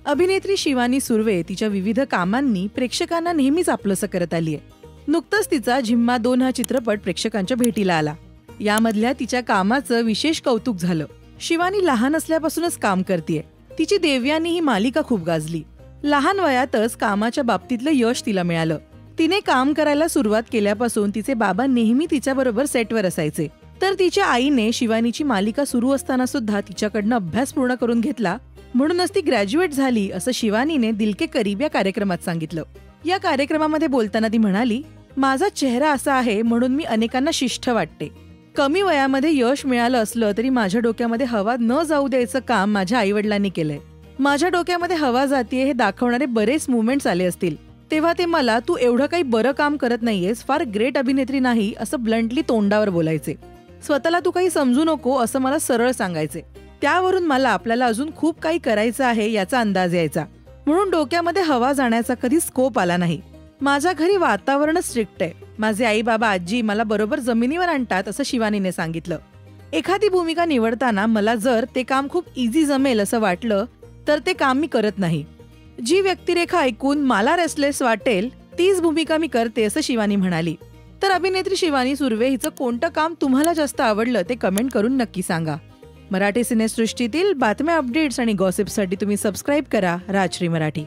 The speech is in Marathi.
अभिनेत्री शिवानी सुर्वे तिच्या विविध कामांनी प्रेक्षकांना नेहमीच आपलंसं करत आलीय. नुकतंच तिचा झिम्मा 2 हा चित्रपट प्रेक्षकांच्या भेटीला आला. यामधल्या तिच्या कामाचं विशेष कौतुक झालं. शिवानी लहान असल्यापासूनच काम करतीये. तिची देव्यानी ही मालिका खूप गाजली. लहान वयातच कामाच्या बाबतीतलं यश तिला मिळालं. तिने काम करायला सुरुवात केल्यापासून तिचे बाबा नेहमी तिच्याबरोबर सेटवर असायचे. तर तिच्या आईने शिवानीची मालिका सुरू असताना सुद्धा तिच्याकडनं अभ्यास पूर्ण करून घेतला. म्हणूनच ती ग्रॅज्युएट झाली असं शिवानीने दिल के करीब या कार्यक्रमात सांगितलं. या कार्यक्रमामध्ये बोलताना ती म्हणाली, माझा चेहरा असा आहे म्हणून मी अनेकांना शिष्ट वाटते. कमी वयामध्ये यश मिळालं असलं तरी माझ्या डोक्यामध्ये हवा न जाऊ द्यायचं काम माझ्या आईवडिलांनी केलंय. माझ्या डोक्यामध्ये हवा जातीये हे दाखवणारे बरेच मुवमेंट्स आले असतील तेव्हा ते मला तू एवढं काही बरं काम करत नाहीयेस, फार ग्रेट अभिनेत्री नाही असं ब्लंटली तोंडावर बोलायचे. स्वतःला तू काही समजू नको असं मला सरळ सांगायचे. त्यावरून मला आपल्याला अजून खूप काही करायचं आहे याचा अंदाज यायचा. म्हणून डोक्यामध्ये हवा जाण्याचा कधी स्कोप आला नाही. माझ्या घरी वातावरणच स्ट्रिक्ट आहे. माझे आई बाबा आजी मला बरोबर जमिनीवर आणतात असं शिवानीने सांगितलं. एखादी भूमिका निवडताना मला जर ते काम खूप इझी जमेल असं वाटलं तर ते काम मी करत नाही. जी व्यक्तिरेखा ऐकून मला रेस्टलेस वाटेल तीच भूमिका मी करते असं शिवानी म्हणाली. तर अभिनेत्री शिवानी सुर्वे हिचं कोणतं काम तुम्हाला जास्त आवडलं ते कमेंट करून नक्की सांगा. मराठी सिनेसृष्टीतील बातम्या, अपडेट्स आणि गॉसिपसाठी तुम्ही सबस्क्राईब करा राजश्री मराठी.